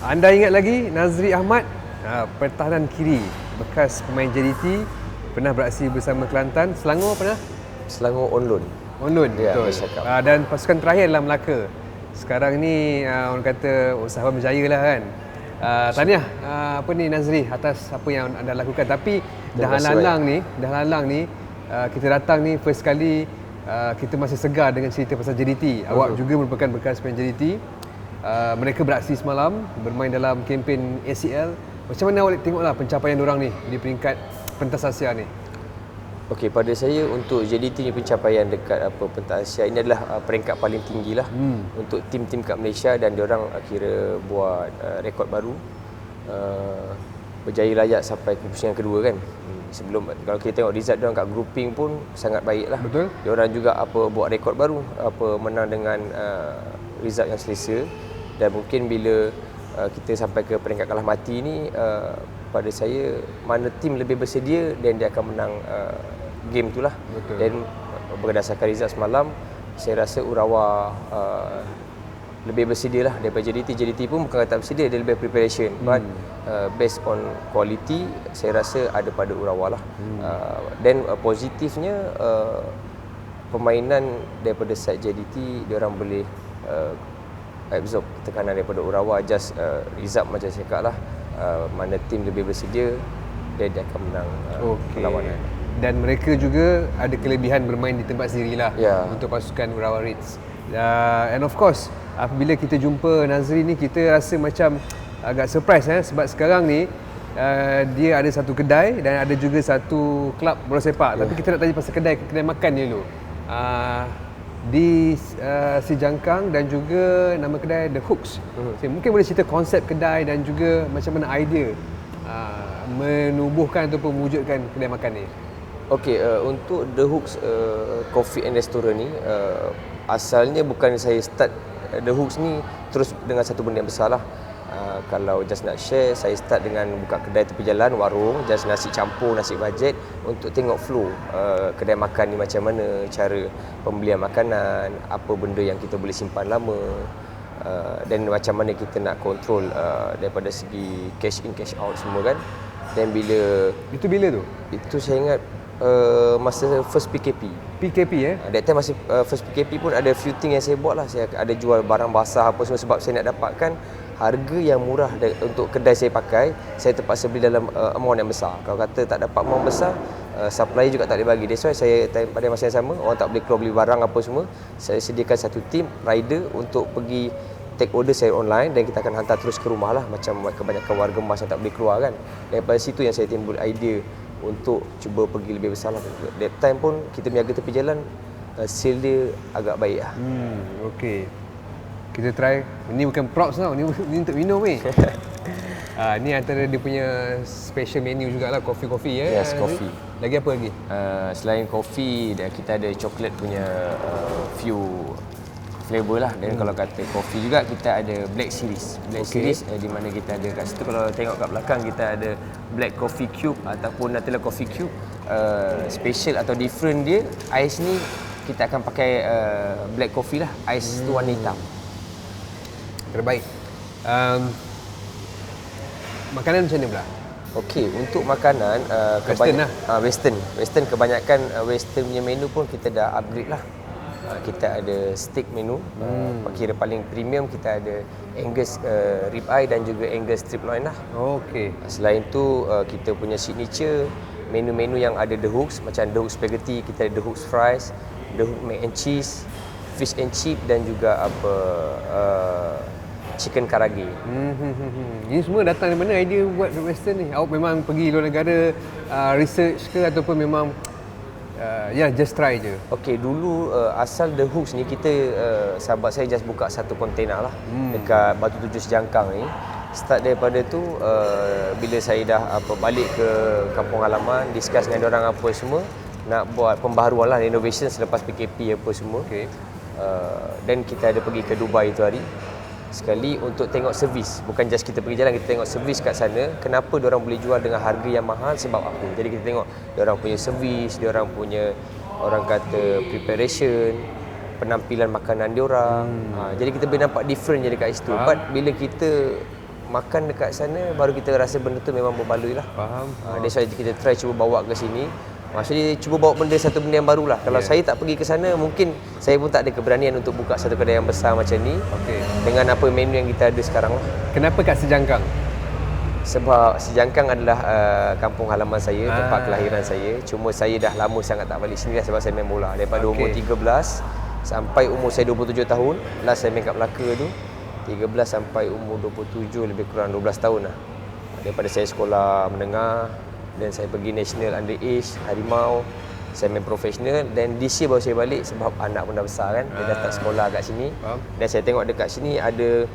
Anda ingat lagi Nazri Ahmad, pertahanan kiri, bekas pemain JDT, pernah beraksi bersama Kelantan. Selangor pernah? Selangor on loan. On loan, Ya, betul. Dan pasukan terakhir dalam Melaka. Sekarang ni orang kata usahawan berjaya lah kan. Tahniah Nazri atas apa yang anda lakukan. Tapi dah lalang ni kita datang ni first kali, kita masih segar dengan cerita pasal JDT. Awak juga merupakan bekas pemain JDT. Mereka beraksi semalam bermain dalam kempen ACL. Macam mana awak tengoklah pencapaian diorang ni di peringkat pentas Asia ni? Okey, pada saya untuk JDT ni pencapaian dekat pentas Asia ini adalah peringkat paling tinggi lah untuk tim-tim kat Malaysia, dan diorang kira buat rekod baru, berjaya layak sampai ke pusingan kedua kan. Sebelum, kalau kita tengok result diorang kat grouping pun sangat baik lah. Betul. Diorang juga buat rekod baru, menang dengan result yang selesa. Dan mungkin bila kita sampai ke peringkat kalah mati ni, pada saya mana tim lebih bersedia dan dia akan menang game tu lah. Betul. Dan berdasarkan result semalam, saya rasa Urawa lebih bersedia lah daripada JDT. JDT pun bukan kata bersedia, dia lebih preparation. But based on quality, saya rasa ada pada Urawa lah. Dan positifnya permainan daripada side JDT, diorang boleh absorb tekanan daripada Urawa. Just result macam saya cakap lah, mana tim lebih bersedia dan dia akan menang perlawanan. Dan mereka juga ada kelebihan bermain di tempat sendirilah untuk pasukan Urawa Reds. And of course, apabila kita jumpa Nazri ni, kita rasa macam agak surprise sebab sekarang ni dia ada satu kedai dan ada juga satu kelab bola sepak. Tapi kita nak tanya pasal kedai makan ni dulu. Di Si Jangkang dan juga nama kedai The Hooks. Mungkin boleh cerita konsep kedai dan juga macam mana idea menubuhkan ataupun mewujudkan kedai makan ni. Okey, untuk The Hooks Coffee and Restaurant ni, asalnya bukan saya start The Hooks ni terus dengan satu benda yang besar lah. Kalau just nak share, saya start dengan buka kedai tepi jalan, warung, just nasi campur, nasi bajet, untuk tengok flow kedai makan ni macam mana, cara pembelian makanan, apa benda yang kita boleh simpan lama, dan macam mana kita nak control daripada segi cash in cash out semua kan. Dan bila tu? Itu saya ingat masa first PKP. That time masa first PKP pun ada few thing yang saya buat lah. Saya ada jual barang basah apa semua sebab saya nak dapatkan harga yang murah untuk kedai saya pakai. Saya terpaksa beli dalam amount yang besar. Kalau kata tak dapat amount besar, supplier juga tak boleh bagi. That's why saya pada masa yang sama, orang tak boleh keluar beli barang apa semua, saya sediakan satu team rider untuk pergi take order saya online, dan kita akan hantar terus ke rumah lah, macam kebanyakan warga emas yang tak boleh keluar kan. Daripada situ yang saya timbul idea untuk cuba pergi lebih besar lah. That time pun kita berniaga tepi jalan, sale dia agak baik lah. Okey. Kita try. Ini bukan props tau, ni untuk minum ni. Ni antara dia punya special menu jugalah, coffee ya. Yes, coffee. Lagi apa lagi? Selain coffee, kita ada coklat punya few flavor lah. Dan kalau kata kopi juga, kita ada Black Series. Series di mana kita ada kat situ, kalau tengok kat belakang kita ada Black Coffee Cube ataupun Nutella Coffee Cube. Special atau different dia, ais ni kita akan pakai black coffee lah, ais tu warna hitam. Terbaik. Makanan macam mana pula? Okey, untuk makanan Western lah. Western kebanyakan western punya menu pun kita dah upgrade lah. Kita ada steak menu, kira paling premium kita ada Angus rib eye dan juga Angus strip loin lah. Okey. Selain tu kita punya signature menu-menu yang ada The Hooks, macam The Hooks spaghetti, kita ada The Hooks fries, The Hooks mac and cheese, fish and chip, dan juga chicken karage. Ini semua datang dari mana idea buat western ni? Awak memang pergi luar negara research ke ataupun memang just try je? Okey, dulu asal The Hooks ni kita sahabat saya just buka satu kontainer lah dekat Batu Tujuh Sejangkang ni. Start daripada tu, bila saya dah balik ke kampung halaman, discuss dengan diorang apa semua, nak buat pembaharuan lah, renovation selepas PKP apa semua. Dan kita ada pergi ke Dubai tu hari sekali untuk tengok servis. Bukan just kita pergi jalan, kita tengok servis kat sana. Kenapa diorang boleh jual dengan harga yang mahal, sebab apa. Jadi kita tengok diorang punya servis, diorang punya, orang kata, preparation, penampilan makanan diorang. Jadi kita boleh nampak different je dekat situ. But bila kita makan dekat sana baru kita rasa benda tu memang berbaloi lah. Faham. That's why kita try cuba bawa ke sini. Maksudnya cuba bawa satu benda yang barulah. Kalau saya tak pergi ke sana, mungkin saya pun tak ada keberanian untuk buka satu kedai yang besar macam ni. Dengan apa menu yang kita ada sekarang lah. Kenapa kat Sejangkang? Sebab Sejangkang adalah kampung halaman saya, tempat kelahiran saya. Cuma saya dah lama sangat tak balik sini lah sebab saya main bola. Daripada umur 13 sampai umur saya 27 tahun. Last saya main kat Melaka tu 13 sampai umur 27, lebih kurang 12 tahun lah. Daripada saya sekolah menengah, dan saya pergi national underage, Harimau, saya main profesional, dan this year baru saya balik sebab anak pun dah besar kan, dia dah start sekolah kat sini. Dan saya tengok dekat sini ada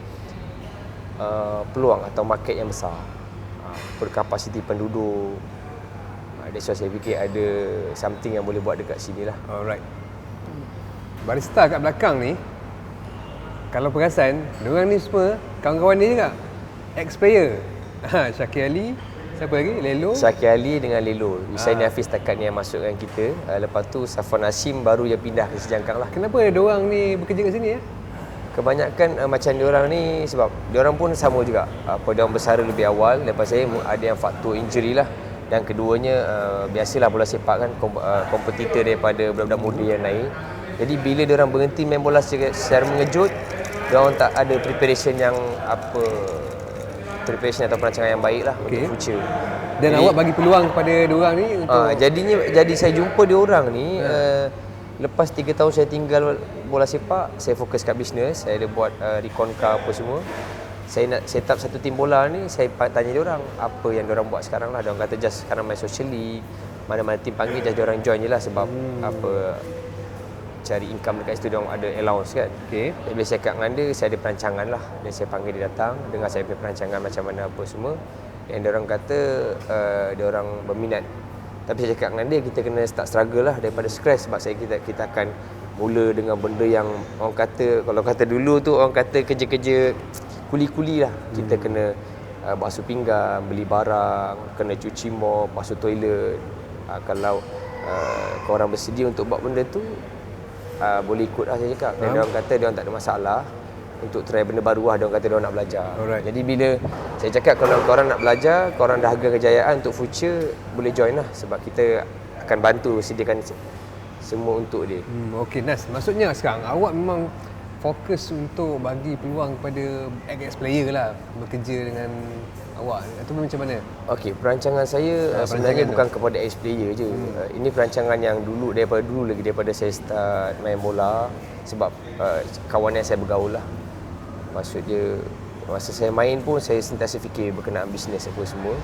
peluang atau market yang besar, berkapasiti penduduk. That's why saya fikir ada something yang boleh buat dekat sini lah. Alright. Barista kat belakang ni, kalau perasan, diorang ni semua kawan-kawan dia juga, ex-player. Syakir Ali, siapa lagi? Lelo. Syakir Ali dengan Lelo. Husaini Hafiz takat ni yang masukkan kita. Lepas tu Safwan Hashim baru yang pindah ke Sejangkang lah. Kenapa diorang ni bekerja kat sini ya? Kebanyakan macam diorang ni sebab diorang pun sama juga. Diorang bersara lebih awal. Lepas saya ada yang faktor injury lah. Dan keduanya biasalah bola sepak kan kompetitor daripada budak-budak muda yang naik. Jadi bila diorang berhenti main bola secara mengejut, diorang tak ada preparation atau perancangan yang baik lah untuk future. Dan awak bagi peluang kepada diorang ni untuk jadi saya jumpa diorang ni lepas 3 tahun saya tinggal bola sepak, saya fokus kat bisnes, saya ada buat reconca apa semua. Saya nak set up satu tim bola ni, saya tanya diorang apa yang diorang buat sekarang lah. Diorang kata just sekarang main social league, mana-mana tim panggil just diorang join je lah sebab cari income dekat situ, diorang ada allowance kan. Jadi bila saya kat dengan dia, saya ada perancangan lah. Dan saya panggil dia datang, dengar saya punya perancangan macam mana apa semua. Dan diorang kata diorang berminat. Tapi saya cakap dengan dia, kita kena start struggle lah daripada scratch. Sebab kita akan mula dengan benda yang orang kata, kalau kata dulu tu orang kata kerja-kerja kuli-kuli lah. Kita kena basuh pinggan, beli barang, kena cuci mop, basuh toilet. Kalau korang bersedia untuk buat benda tu, boleh ikut lah saya cakap. Dan diorang kata diorang tak ada masalah untuk try benda baru lah. Diorang kata diorang nak belajar. Jadi bila saya cakap kalau korang nak belajar, korang dah harga kejayaan untuk future, boleh join lah. Sebab kita akan bantu sediakan semua untuk dia. Okey Nas, maksudnya sekarang awak memang fokus untuk bagi peluang kepada ex-player lah bekerja dengan awak, ataupun macam mana? Okey, perancangan saya sebenarnya bukan kepada ex-player je. Ini perancangan yang daripada saya start main bola. Sebab kawan yang saya bergaul lah. Maksudnya masa saya main pun saya sentiasa fikir berkenaan bisnes apa semua.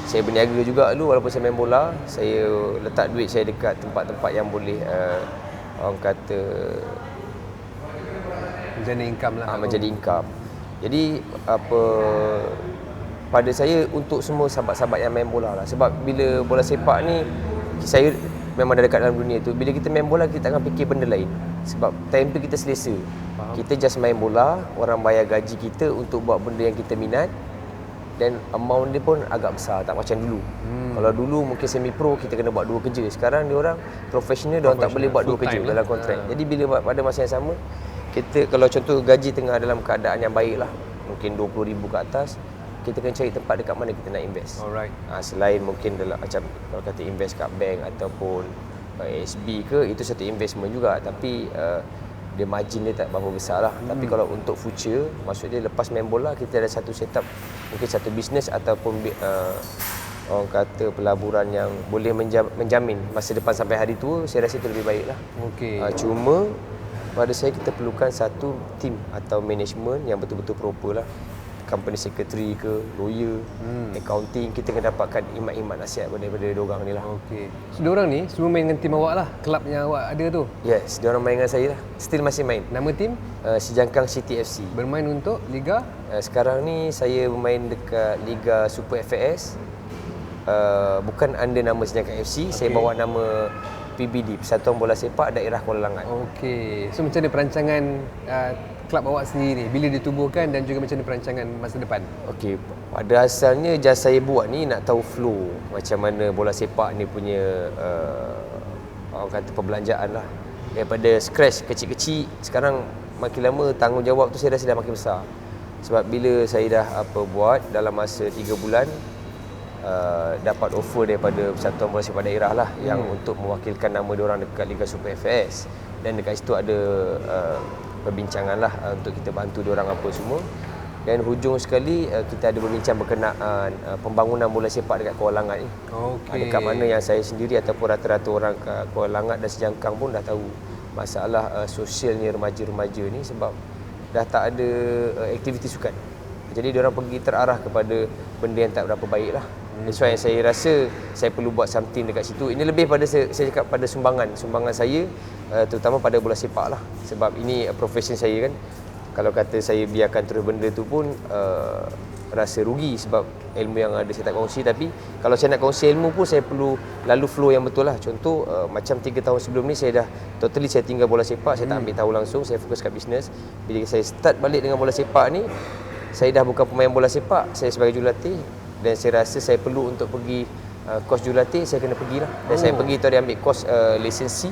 Saya berniaga juga dulu walaupun saya main bola. Saya letak duit saya dekat tempat-tempat yang boleh orang kata menjadi income lah. Menjadi income. Jadi pada saya untuk semua sahabat-sahabat yang main bola lah. Sebab bila bola sepak ni, saya memang dah dekat dalam dunia tu. Bila kita main bola, kita akan fikir benda lain. Sebab time tu kita selesa. Kita just main bola, orang bayar gaji kita untuk buat benda yang kita minat. Dan amount dia pun agak besar, tak macam dulu. Kalau dulu mungkin semi pro, kita kena buat 2 kerja. Sekarang diorang profesional, diorang tak boleh buat 2 kerja dalam kontrak. Jadi bila pada masa yang sama, kita kalau contoh gaji tengah dalam keadaan yang baik lah, mungkin 20,000 ke atas, kita kena cari tempat dekat mana kita nak invest. Selain mungkin dalam macam kalau kata invest kat bank ataupun SB ke, itu satu investment juga. Tapi dia margin dia tak berapa besar lah. Tapi kalau untuk future, maksudnya lepas main bola, kita ada satu setup, mungkin satu bisnes ataupun orang kata pelaburan yang boleh menjamin masa depan sampai hari tua. Saya rasa itu lebih baik lah. Cuma pada saya kita perlukan satu team atau management yang betul-betul proper lah. Company secretary ke, lawyer, accounting, kita kena dapatkan imat-imat nasihat daripada diorang ni lah. So diorang ni semua main dengan tim awak lah, kelab yang awak ada tu? Yes, diorang main dengan saya lah. Still masih main. Nama tim? Sejangkang City FC. Bermain untuk Liga? Sekarang ni saya bermain dekat Liga Super FAS. Bukan under nama Sejangkang FC, saya bawa nama PBD, Persatuan Bola Sepak Daerah Kuala Langat. So macam mana perancangan kelab awak sendiri ni bila ditubuhkan, dan juga macam mana perancangan masa depan? Pada asalnya just saya buat ni nak tahu flow macam mana bola sepak ni punya orang kata perbelanjaan lah. Daripada scratch kecil-kecil, sekarang makin lama tanggungjawab tu saya rasa dah makin besar. Sebab bila saya dah buat dalam masa 3 bulan, dapat offer daripada Persatuan Bola Sepak Daerah lah yang untuk mewakilkan nama diorang dekat Liga Super FS, dan dekat situ ada perbincangan lah untuk kita bantu diorang apa semua. Dan hujung sekali kita ada berbincang berkenaan pembangunan bola sepak dekat Kuala Langat ni. Dekat mana yang saya sendiri ataupun rata-rata orang kat Kuala Langat dan sejangkang pun dah tahu masalah sosialnya remaja-remaja ni sebab dah tak ada aktiviti sukan. Jadi diorang pergi terarah kepada benda yang tak berapa baik lah. That's why saya rasa saya perlu buat something dekat situ. Ini lebih pada saya cakap pada sumbangan saya, terutama pada bola sepak lah. Sebab ini profession saya kan. Kalau kata saya biarkan terus benda tu pun rasa rugi sebab ilmu yang ada saya tak kongsi. Tapi kalau saya nak kongsi ilmu pun saya perlu lalu flow yang betul lah. Contoh macam 3 tahun sebelum ni saya dah totally saya tinggal bola sepak, saya tak ambil tahu langsung, saya fokus kat bisnes. Bila saya start balik dengan bola sepak ni, saya dah bukan pemain bola sepak, saya sebagai jurulatih, dan saya rasa saya perlu untuk pergi kos jurulatih, saya kena pergilah. Dan saya pergi tu ada ambil kos lisensi.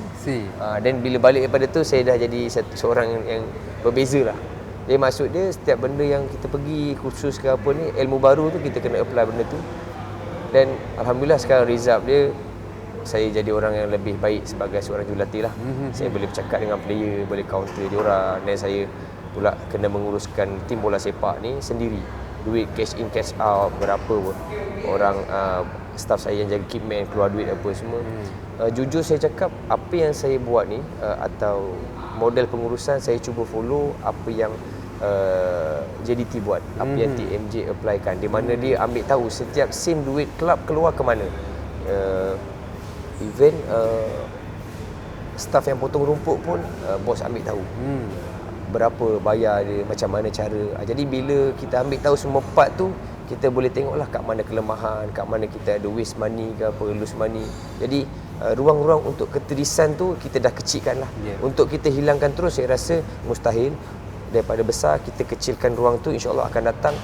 Dan bila balik daripada tu saya dah jadi seorang yang berbeza lah. Dia maksud dia setiap benda yang kita pergi kursus ke apa ni, ilmu baru tu kita kena apply benda tu. Dan alhamdulillah sekarang result dia, saya jadi orang yang lebih baik sebagai seorang jurulatih lah. Saya boleh bercakap dengan player, boleh counter diorang, dan saya pula kena menguruskan tim bola sepak ni sendiri. Duit cash in cash out berapa pun. Orang staff saya yang jaga kit man keluar duit apa semua. Jujur saya cakap, apa yang saya buat ni atau model pengurusan, saya cuba follow apa yang JDT buat, apa yang TMJ applykan, di mana dia ambil tahu setiap sen duit kelab keluar ke mana. Even staff yang potong rumput pun bos ambil tahu berapa bayar dia, macam mana cara. Jadi bila kita ambil tahu semua part tu, kita boleh tengoklah kat mana kelemahan, kat mana kita ada waste money ke apa, lose money. Jadi ruang-ruang untuk ketirisan tu kita dah kecilkan lah. Untuk kita hilangkan terus saya rasa mustahil. Daripada besar kita kecilkan ruang tu, insya-Allah akan datang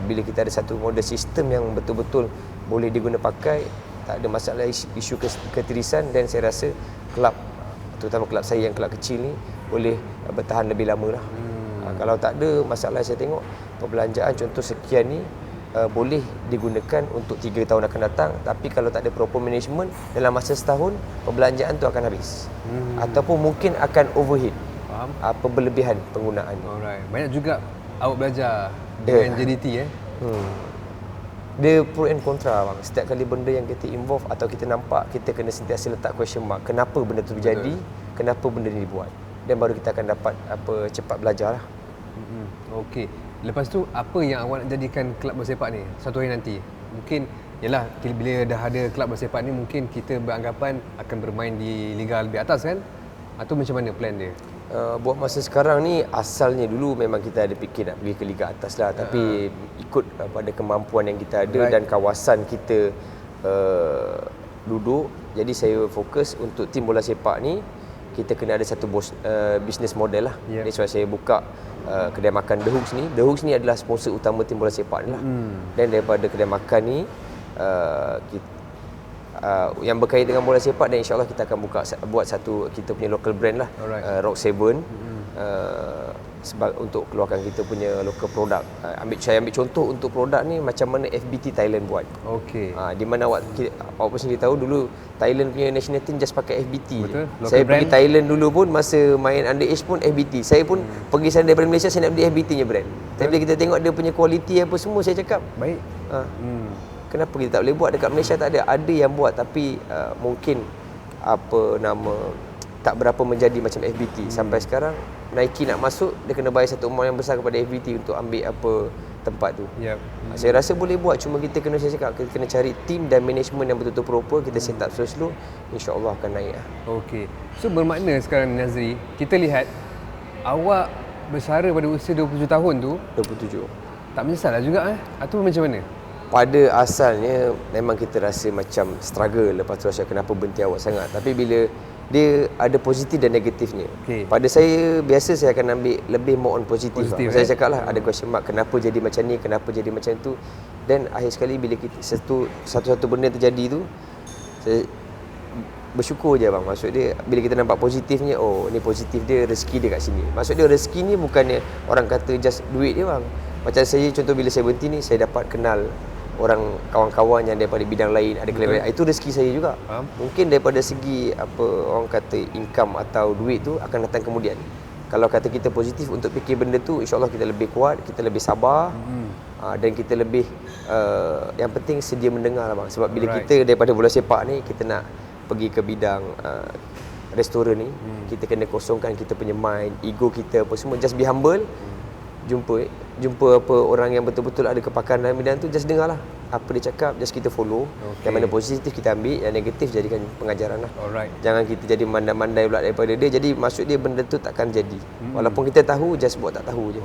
bila kita ada satu model sistem yang betul-betul boleh diguna pakai, tak ada masalah isu ketirisan. Dan saya rasa kelab, terutama kelab saya yang kelab kecil ni, boleh bertahan lebih lama lah. Kalau tak ada masalah, saya tengok perbelanjaan contoh sekian ni boleh digunakan untuk 3 tahun akan datang. Tapi kalau tak ada proper management, dalam masa setahun perbelanjaan tu akan habis. Ataupun mungkin akan overhead. Apa berlebihan penggunaan. Alright. Banyak juga awak belajar dengan JDT Dia pro and kontra bang. Setiap kali benda yang kita involve atau kita nampak, kita kena sentiasa letak question mark. Kenapa benda tu terjadi? Kenapa benda ni dibuat? Dan baru kita akan dapat cepat belajar lah. Okey. Lepas tu apa yang awak nak jadikan kelab bersepak ni satu hari nanti? Mungkin yalah bila dah ada kelab bersepak ni, mungkin kita beranggapan akan bermain di liga lebih atas kan? Atau macam mana plan dia? Buat masa sekarang ni, asalnya dulu memang kita ada fikir nak pergi ke liga atas lah. Tapi ikut pada kemampuan yang kita ada dan kawasan kita duduk. Jadi saya fokus untuk tim bola sepak ni, kita kena ada satu business model lah. That's why saya buka kedai makan The Hooks ni. The Hooks ni adalah sponsor utama tim bola sepak ni lah. Dan daripada kedai makan ni, yang berkait dengan bola sepak, dan insyaAllah kita akan buat satu kita punya local brand lah, Rock 7, sebab untuk keluarkan kita punya local produk. Saya ambil contoh untuk produk ni macam mana FBT Thailand buat. Di mana awak pun sendiri tahu dulu Thailand punya national team just pakai FBT. Saya pergi Thailand dulu pun masa main underage pun FBT. Saya pun pergi sana daripada Malaysia, saya nak beli FBT nya brand. Tapi bila kita tengok dia punya quality apa semua, saya cakap baik. Kenapa kita tak boleh buat dekat Malaysia? Tak ada. Ada yang buat tapi mungkin tak berapa menjadi macam FBT. Sampai sekarang Nike nak masuk, dia kena bayar satu amount yang besar kepada FBT untuk ambil tempat tu. Saya rasa boleh buat, cuma kita kena, saya cakap, kita kena cari team dan management yang betul-betul proper. Kita set up slow-slow, insya-Allah akan naik lah. Okey. So bermakna sekarang Nazri, kita lihat awak bersara pada usia 27 tahun tu. 27. Tak menyesal lah juga atau macam mana? Pada asalnya memang kita rasa macam struggle, lepas tu rasa kenapa berhenti awak sangat. Tapi bila dia ada positif dan negatifnya. Pada saya, biasa saya akan ambil lebih more on positif. Saya cakap lah, ada question mark, kenapa jadi macam ni, kenapa jadi macam tu. Dan akhir sekali bila kita satu-satu benda terjadi tu, saya bersyukur je bang. Maksud dia, bila kita nampak positifnya, oh ni positif dia, rezeki dia kat sini. Maksud dia rezeki ni bukannya orang kata just duit dia bang. Macam saya, contoh bila saya berhenti ni, saya dapat kenal orang kawan-kawan yang daripada bidang lain, ada kelebihan. Itu rezeki saya juga. Mungkin daripada segi apa orang kata income atau duit tu akan datang kemudian. Kalau kata kita positif untuk fikir benda tu, insya-Allah kita lebih kuat, kita lebih sabar. Dan kita lebih yang penting sedia mendengar lah bang. Sebab bila kita daripada bola sepak ni, kita nak pergi ke bidang restoran ni, kita kena kosongkan kita punya mind, ego kita apa semua, just be humble. Jumpa apa orang yang betul-betul ada kepakaran dalam bidang tu, just dengarlah apa dia cakap, just kita follow. Yang mana positif kita ambil, yang negatif jadikan pengajaran lah. Jangan kita jadi mandai-mandai pula daripada dia, jadi maksud dia benda tu takkan jadi. Walaupun kita tahu, just buat tak tahu je.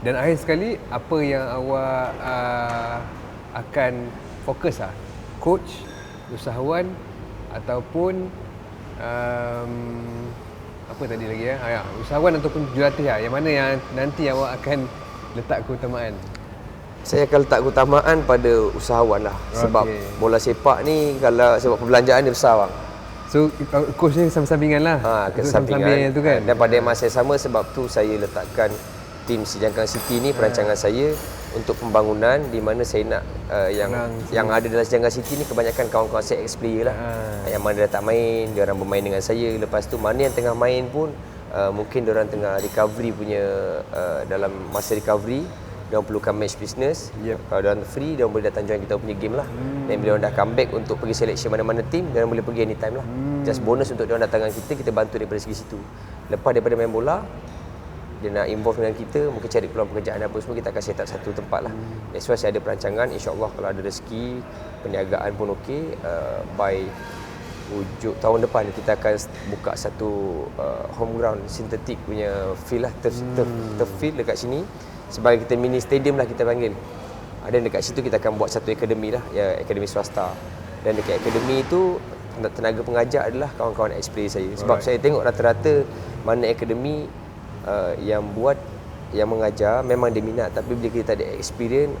Dan akhir sekali, apa yang awak akan fokus lah? Coach, usahawan ataupun apa tadi lagi ya? Usahawan ataupun jurulatih lah. Yang mana yang nanti awak akan letak keutamaan? Saya akan letak keutamaan pada usahawan lah. Sebab bola sepak ni, kalau sebab perbelanjaan dia besar bang. So coach ni samping-sampingan lah. Kesampingan tu kan. Dan pada masa yang sama, sebab tu saya letakkan tim Sejangkan City ni, perancangan saya untuk pembangunan, di mana saya nak yang ada dalam Sejangkan City ni kebanyakan kawan-kawan saya ex-player lah. Yang mana dah tak main, dia orang bermain dengan saya. Lepas tu mana yang tengah main pun mungkin dia orang tengah recovery punya, dalam masa recovery dia orang perlukan match business. Kalau dia orang free, dia orang boleh datang join kita punya game lah. Dan bila dia orang dah comeback untuk pergi selection mana-mana team, dia orang boleh pergi anytime lah. Just bonus untuk dia orang datang dengan kita bantu daripada segi situ. Lepas daripada main bola, dia nak involve dengan kita, mungkin cari peluang pekerjaan apa semua, kita akan set up satu tempat lah. That's why saya ada perancangan, insya-Allah kalau ada rezeki, perniagaan pun okey, by hujung tahun depan kita akan buka satu home ground sintetik punya field lah, turf field dekat sini, sebagai kita mini stadium lah kita panggil. Dan dekat situ kita akan buat satu akademi lah, ya, akademi swasta. Dan dekat akademi itu tenaga pengajar adalah kawan-kawan ex-player saya. Sebab saya tengok rata-rata mana akademi yang buat, yang mengajar, memang dia minat, tapi bila kita ada experience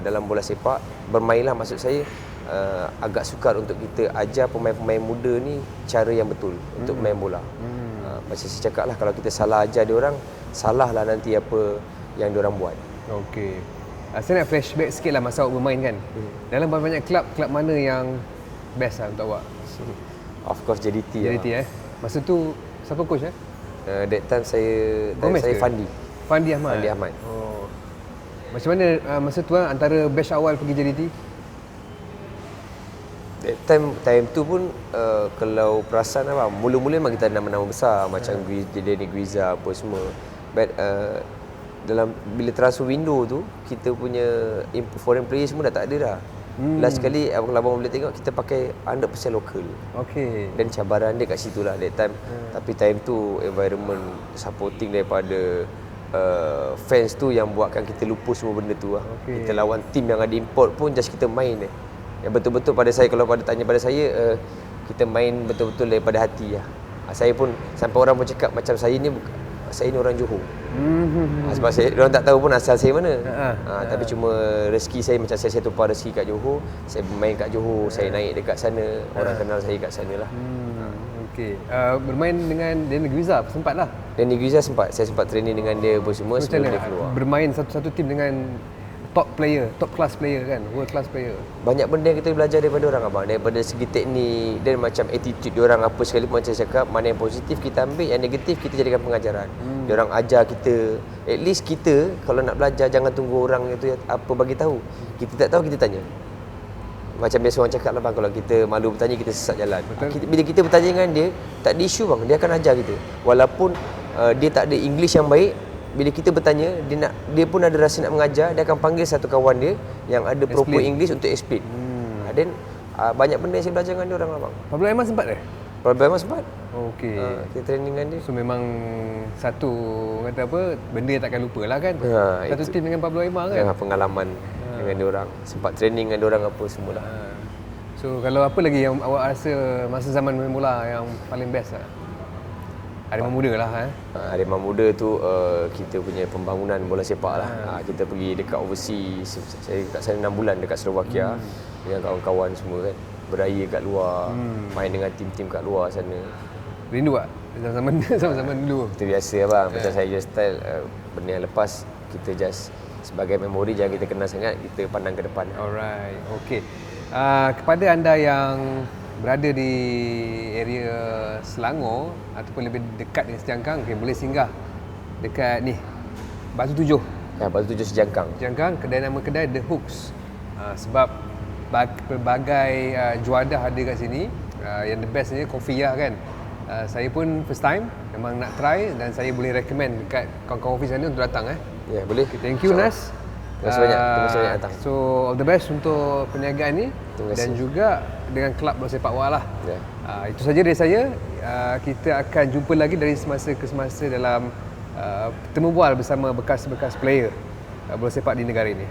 dalam bola sepak, bermainlah, maksud saya agak sukar untuk kita ajar pemain-pemain muda ni cara yang betul untuk main bola. Macam saya cakap lah, kalau kita salah ajar dia orang, salah lah nanti apa yang dia orang buat. Saya nak flashback sikit lah masa awak bermain kan. Dalam banyak klub mana yang best lah untuk awak? Of course JDT lah. Masa tu siapa coach that time saya Fandi Ahmad. Macam mana masa tu antara batch awal pergi JDT? That time tu pun kalau perasan apa, mula-mula memang kita ada nama-nama besar macam Denny Guiza apa semua. But dalam bila transfer window tu, kita punya foreign players semua dah tak ada dah. Last sekali kalau abang boleh tengok, kita pakai 100% lokal. Dan cabaran dia kat situ lah that time. Tapi time tu environment supporting daripada fans tu yang buatkan kita lupa semua benda tu lah. Kita lawan tim yang ada import pun, just kita main yang betul-betul pada saya, kalau pada tanya pada saya, kita main betul-betul daripada hati lah. Saya pun sampai orang pun cakap macam saya ni orang Johor. Sebab orang tak tahu pun asal saya mana. Tapi cuma rezeki saya, macam saya tumpah rezeki kat Johor, saya bermain kat Johor, saya naik dekat sana, orang kenal saya kat sana lah. Bermain dengan Denny Guiza sempat lah? Denny Guiza sempat, saya sempat training dengan dia apa semua sebelum dia keluar. Bermain satu tim dengan top class player kan, world class player. Banyak benda yang kita belajar daripada orang abang, daripada segi teknik dan macam attitude diorang apa sekali pun. Macam saya cakap, mana yang positif kita ambil, yang negatif kita jadikan pengajaran. Diorang ajar kita, at least kita kalau nak belajar jangan tunggu orang itu apa bagi tahu. Kita tak tahu, kita tanya. Macam biasa orang cakap lah bang, kalau kita malu bertanya, kita sesat jalan. Bila kita bertanya dengan dia, tak ada isu bang, dia akan ajar kita. Walaupun dia tak ada English yang baik, bila kita bertanya, dia pun ada rasa nak mengajar, dia akan panggil satu kawan dia yang ada proper English untuk explain. Dan banyak benda yang saya belajar dengan dia orang abang. Pablo Aiman sempat Pablo Aiman sempat. Kita training dengan dia. So memang satu kata apa, benda yang takkan lupa lah kan. Satu tim dengan Pablo Aiman kan. Pengalaman dengan dia orang, sempat training dengan dia orang apa semualah. So kalau apa lagi yang awak rasa masa zaman main bola yang paling best lah? Harimau Muda lah Harimau Muda tu kita punya pembangunan bola sepak lah. Kita pergi dekat overseas, saya kat sana 6 bulan dekat Slovakia dengan kawan-kawan semua kan, beraya kat luar, main dengan tim-tim kat luar sana. Rindu tak? Zaman dulu? Itu biasa abang, macam saya just style benda yang lepas kita just sebagai memori jangan kita kenal sangat, kita pandang ke depan. Alright, okey. Kepada anda yang berada di area Selangor ataupun lebih dekat dengan Sejangkang, okay, boleh singgah dekat ni Batu Tujuh. Ya, Batu Tujuh Sejangkang. Sejangkang, nama kedai The Hooks. Sebab pelbagai juadah ada kat sini. Yang the best ni kopi lah kan. Saya pun first time memang nak try dan saya boleh recommend dekat kawan-kawan office sana untuk datang. Ya, boleh. Okay, thank you Nas. Terima kasih banyak. Terima kasih banyak datang. So all the best untuk perniagaan ni dan juga dengan kelab bola sepak bola lah. Ya. Itu saja dari saya. Kita akan jumpa lagi dari semasa ke semasa dalam temu bual bersama bekas-bekas player bola sepak di negara ini.